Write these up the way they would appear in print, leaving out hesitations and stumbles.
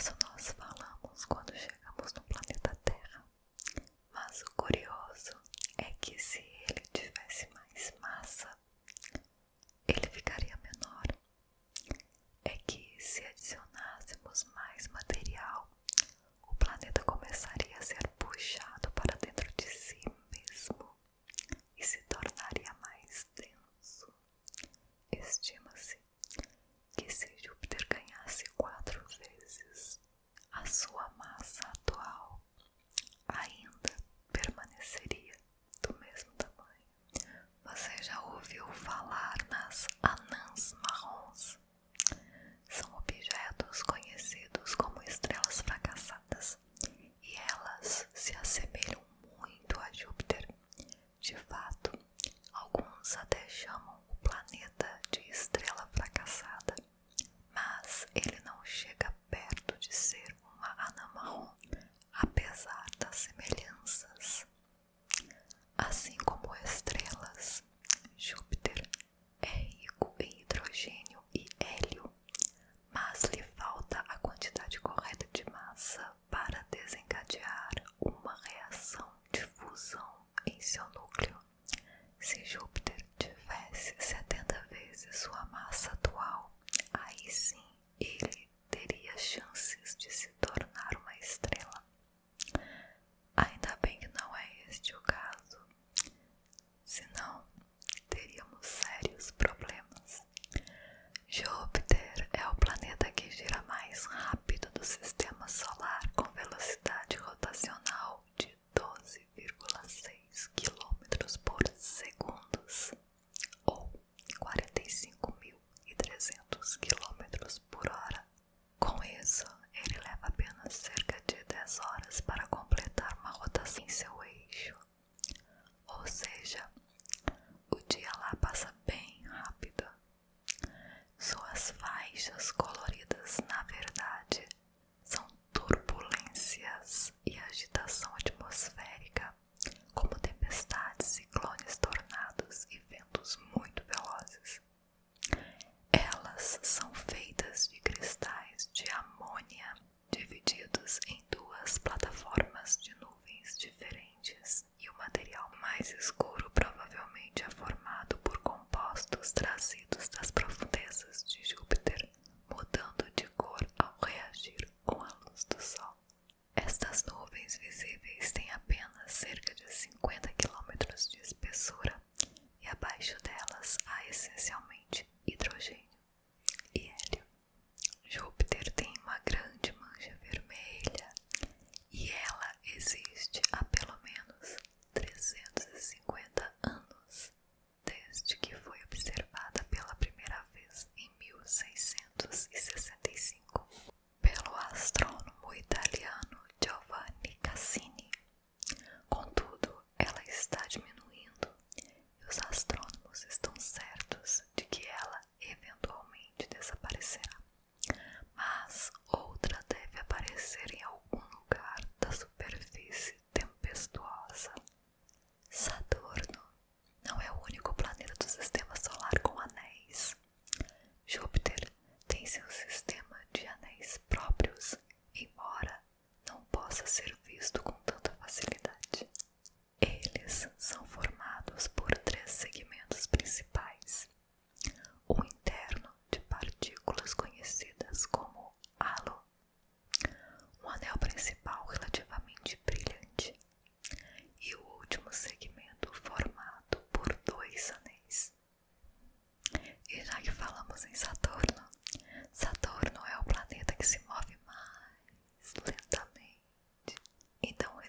isso nós falamos quando chegamos no planeta Terra. Mas o curioso é que se ele tivesse mais massa, ele ficaria menor. É que se adicionássemos mais material, o planeta começaria a ser puxado para dentro de si mesmo e se tornaria mais denso. Estima-se que se Júpiter ganhasse 4 vezes a sua massa atual, ainda permaneceria do mesmo tamanho. Você já ouviu falar nas anãs marrons? São objetos conhecidos como estrelas fracassadas e elas se assemelham muito a Júpiter. De fato, alguns até chamam o planeta de estrela fracassada, mas ele não chega perto de ser uma anã marrom, apesar das semelhanças. Assim como estrelas, Júpiter é rico em hidrogênio e hélio, mas lhe falta a quantidade correta de massa para desencadear uma reação de fusão em seu núcleo. Se Júpiter tivesse 70 vezes sua massa atual, aí sim ele teria chances de se tornar uma estrela. Ainda bem que não é este o caso, senão teríamos sérios problemas. Júpiter é o planeta que gira mais rápido do sistema solar, com velocidade rotacional de 12,6 km por segundo, ou 45.300 km por hora. Com isso, ele leva apenas cerca de 10 horas para completar uma rotação em seu eixo. Ou seja, o dia lá passa bem rápido. Suas faixas coloridas, na verdade, são turbulências e agitação atmosférica, como tempestades, ciclones, tornados e ventos muito velozes. Elas são feitas de cristais de amônia, divididos em 2 plataformas de nuvens diferentes, e o material mais escuro provavelmente é formado por compostos trazidos das profundezas de Júpiter, mudando de cor ao reagir com a luz do Sol. Estas nuvens visíveis têm apenas cerca de 50 km de espessura e abaixo delas há essencialmente hidrogênio e hélio. Júpiter tem uma grande mancha vermelha e ela existe há pelo menos 350 anos, desde que foi observada pela primeira vez em 1665 pelo astrônomo italiano Giovanni Cassini. Contudo, ela está diminuindo e os astrônomos estão certos de que ela eventualmente desaparecerá. Mas outra deve aparecer em algum lugar da superfície tempestuosa. Saturno não é o único planeta do sistema solar com anéis. Júpiter tem seu sistema de anéis próprios, embora não possa ser visto com tanta facilidade. Eles são formados por 3 segmentos principais: o interno, de partículas conhecidas como halo, um anel principal relativamente brilhante, e o último segmento formado por 2 anéis. E já que falamos em Saturno, Saturno é o planeta que se move mais lentamente, então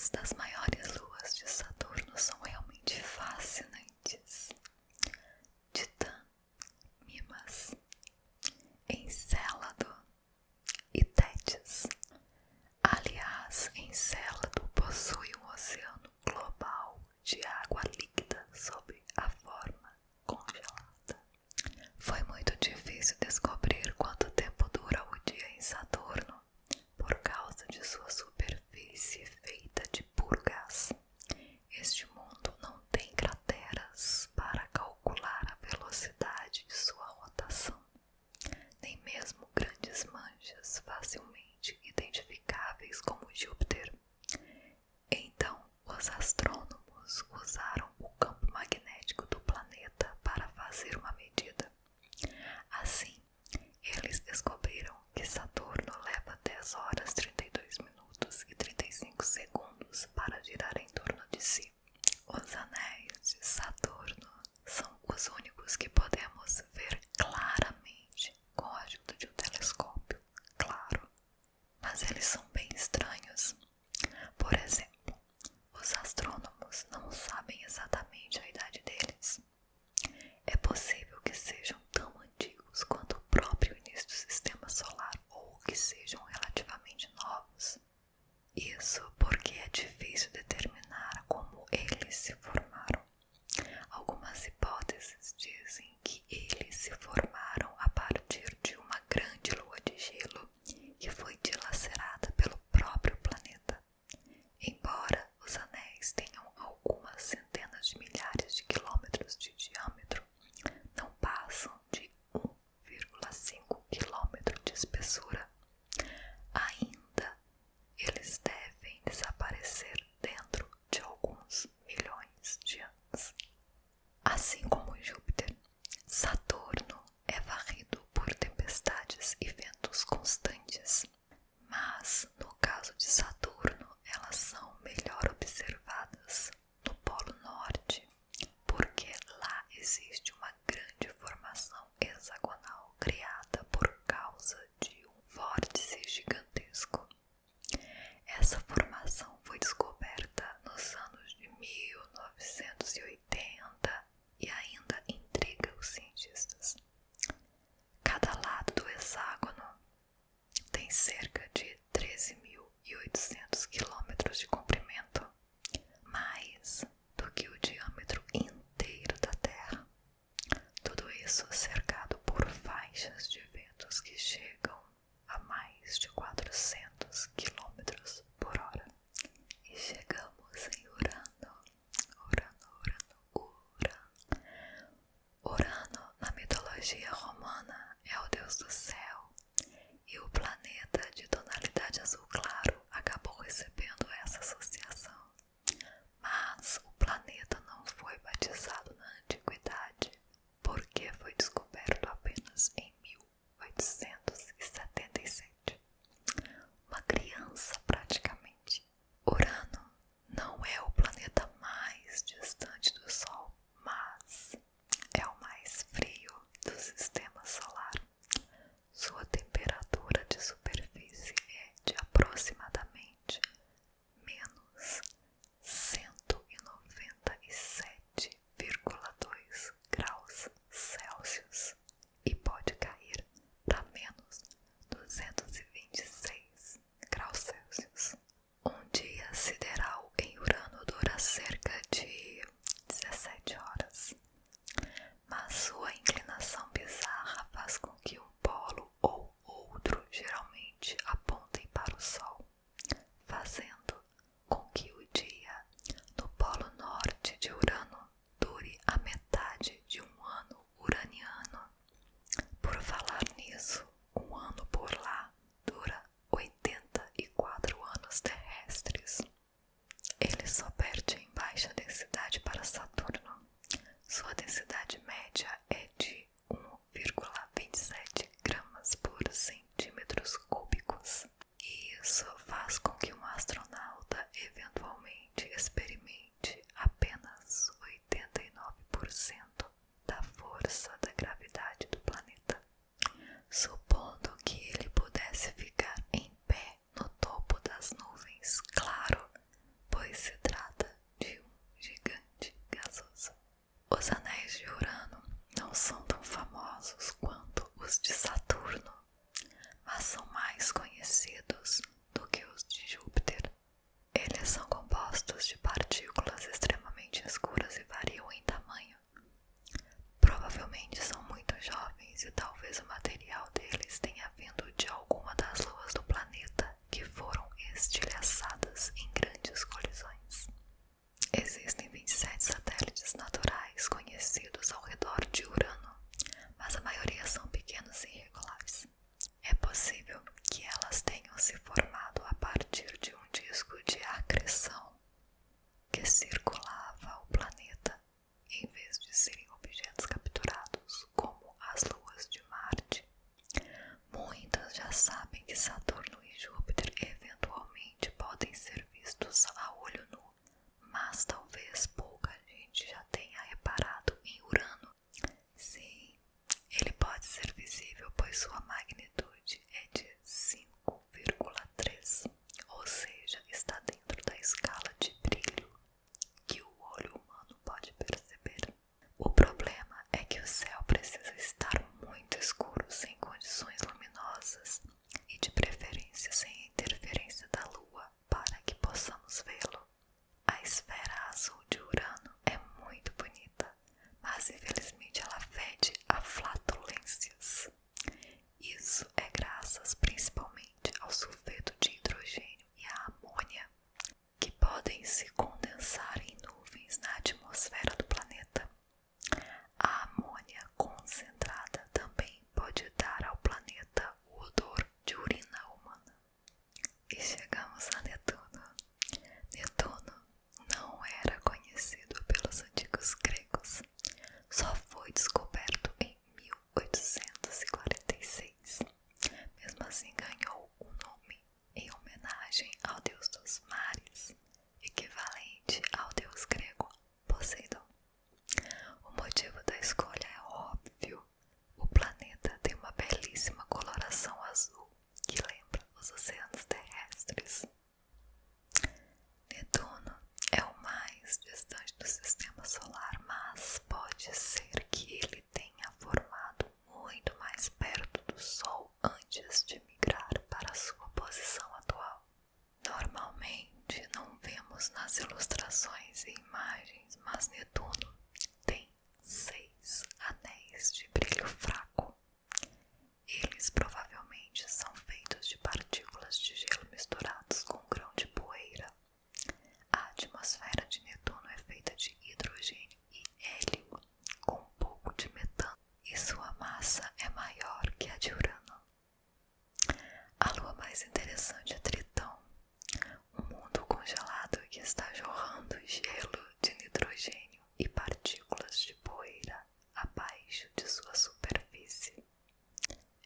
imagens das maiores luas de Saturno são realmente fascinantes. Titã, Mimas, Encélado e Tétis. Aliás, Encélado possui um oceano global de água líquida sob a forma congelada. Foi muito difícil descobrir quanto tempo dura o dia em Saturno, por causa de sua superfície feita de puro gás. Este mundo não tem crateras para calcular a velocidade de sua rotação, nem mesmo grandes manchas facilmente identificáveis como Júpiter. Então, os astrônomos usaram o campo magnético do planeta para fazer uma medida. Assim, eles descobriram que Saturno leva 10 horas, 32 minutos e 35 segundos para girar em torno de si. Os anéis de Saturno são os únicos que podemos ver claramente com a ajuda de um telescópio, claro, mas eles são bem estranhos. Por exemplo, os astrônomos não sabem exatamente a idade deles. É possível que sejam tão antigos quanto o próprio início do sistema solar ou que sejam relativamente novos. Isso porque é difícil determinar como eles se formaram. Algumas hipóteses dizem que eles se formaram a partir de uma grande lua de gelo que foi dilacerada pelo próprio planeta. Embora os anéis tenham algumas centenas de milhares de quilômetros de diâmetro, não passam de 1,5 quilômetro de espessura. Ainda, eles devem desaparecer dentro de alguns milhões de anos. Assim como Júpiter, Saturno é varrido por tempestades e ventos constantes. Mas, no caso de Saturno, elas são melhor observadas no Polo Norte, porque lá existe uma grande formação hexagonal criada por causa de um vórtice gigantesco. Essa formação foi descoberta nos anos de 1980 e ainda intriga os cientistas. Cada lado do hexágono tem cerca de 13.800 quilômetros de comprimento, mais do que o diâmetro inteiro da Terra. Tudo isso cercado por faixas de ventos que chegam a mais de 400 quilômetros por hora. E chegamos em Urano. Urano, na mitologia romana, é o deus do céu e o planeta de fosse formado a partir de um disco de acreção que circulava o planeta, em vez de serem objetos capturados como as luas de Marte. Muitos já sabem que Saturno e Júpiter eventualmente podem ser vistos a olho nu, mas talvez pouca gente já tenha reparado em Urano. Sim, ele pode ser visível, pois sua magnitude é de 5,3, ou seja, está dentro da escala de brilho que o olho humano pode perceber. O problema é que o céu precisa estar muito escuro, sem condições luminosas e de preferência sem interferência da lua, para que possamos vê-lo. A esfera azul de Urano é muito bonita, mas infelizmente ela fede a flatulências. Isso é graças principalmente ao sulfeto de hidrogênio e à amônia, que podem se condensar em nuvens na atmosfera do planeta. A amônia concentrada também pode dar ao planeta o odor de urina humana. E chegamos a Netuno. Netuno não era conhecido pelos antigos gregos. Só foi descoberto em 1846. Mesmo assim ganhou o nome em homenagem ao deus dos mares, equivalente ao deus grego Poseidon. O motivo da escolha é óbvio. O planeta tem uma belíssima coloração azul que lembra os oceanos terrestres. Netuno é o mais distante do sistema solar, mas pode ser que ele tenha formado muito mais perto do Sol antes de migrar para sua posição atual. Normalmente não vemos nas ilustrações e imagens, mas Netuno tem 6 anéis de brilho fraco. Eles provavelmente são feitos de partículas de gelo misturados com grão de poeira. A atmosfera de Netuno é feita de hidrogênio e hélio, com um pouco de metano, e sua massa é maior que a de Urano. A lua mais interessante é Tritão, um mundo congelado que está jorrando gelo de nitrogênio e partículas de poeira abaixo de sua superfície.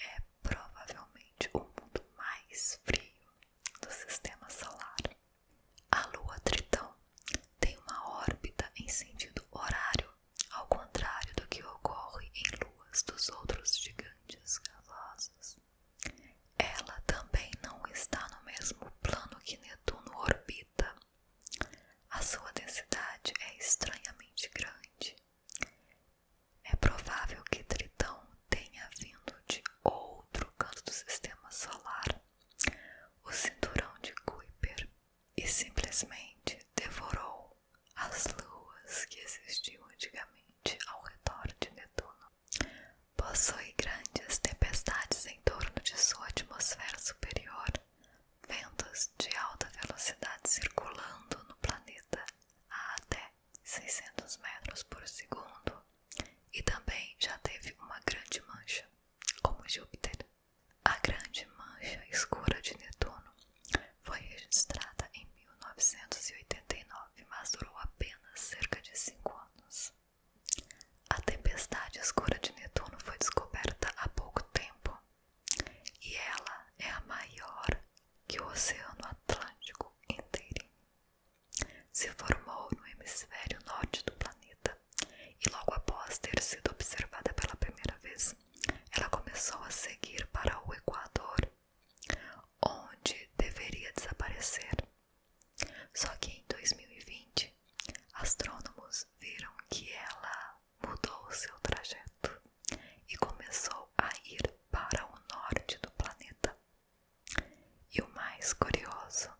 É provavelmente o mundo mais frio do sistema solar. A lua Tritão tem uma órbita em sentido horário, ao contrário do que ocorre em luas dos outros gigantes gasosos. Ela também não está no mesmo plano que Netuno orbita. A sua densidade é estranhamente grande. É provável que Tritão tenha vindo de outro canto do sistema solar, o cinturão de Kuiper, e simplesmente devorou as luas que existiam antigamente ao redor de Netuno. Possui grandes tempestades em torno de sua atmosfera superior, ventos de alta velocidade circulando no planeta a até 600 metros por segundo, e também já teve uma grande mancha, como Júpiter. A grande mancha escura de Netuno foi registrada em 1989, mas durou apenas cerca de 5 anos. A tempestade escura de Netuno foi descoberta há pouco tempo, e ela é a maior que o Oceano Atlântico inteirinho. Se formou no hemisfério norte do planeta, e logo após ter sido observada pela primeira vez, ela começou a seguir para o Equador, onde deveria desaparecer. Só que em 2020, astrônomos viram que ela mudou seu trajeto e começou a ir para o norte do planeta. E o mais curioso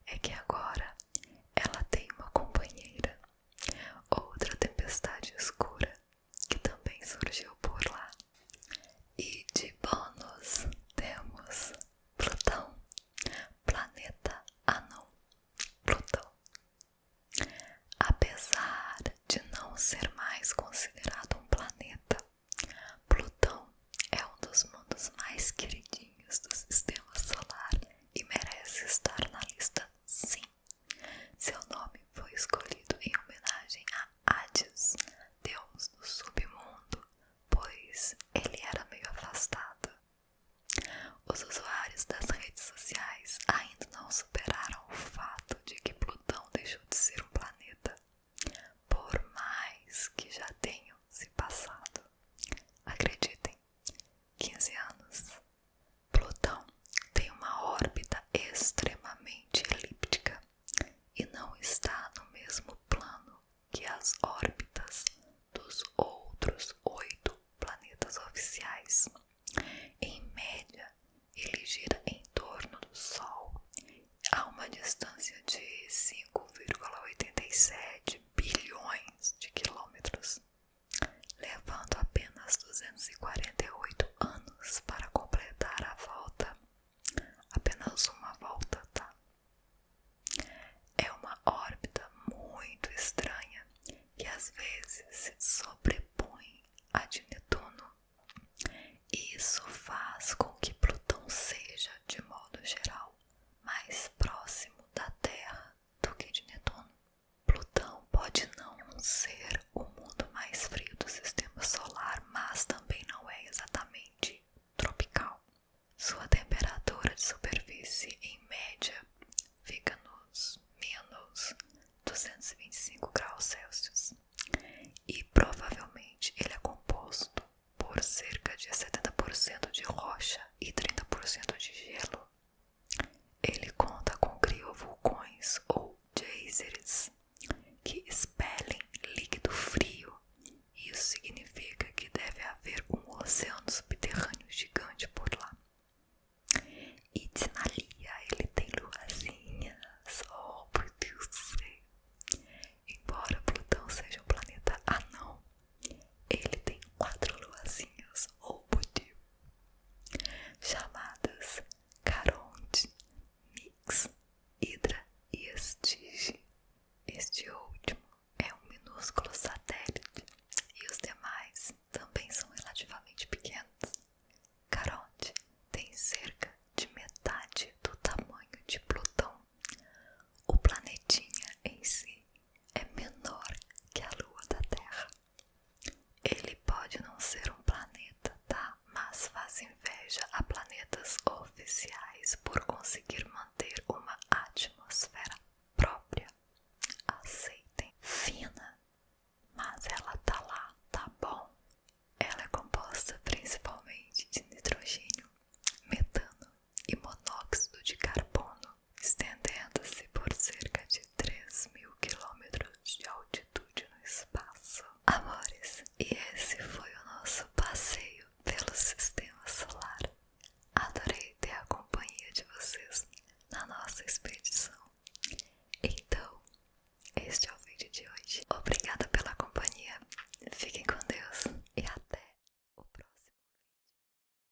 é que agora ela tem uma companheira, outra tempestade escura que também surgiu por lá. E de bônus temos Plutão, planeta anão. Plutão, apesar de não ser mais considerado um planeta, Plutão é um dos mundos mais queridinhos do sistema solar e de superfície, em média, fica nos menos 225 graus Celsius. E provavelmente ele é composto por cerca de 70% de rocha e 30% de gelo. Ele conta com criovulcões ou geysers que expelem líquido frio. Isso significa que deve haver um oceano subterrâneo gigante por lá. E Dinalia, ele tem luazinhas. Oh, por Deus do céu. Embora Plutão seja um planeta anão, ele tem 4 luazinhas. Oh, por Deus. Chamadas Caronte, Nix, Hidra e Estige. Este último é um minúsculo satélite e os demais também são relativamente pequenos. Caronte tem cerca de metade do tamanho de Plutão. O planetinha em si é menor que a Lua da Terra. Ele pode não ser um planeta, tá? Mas faz inveja a planetas oficiais por conseguir manter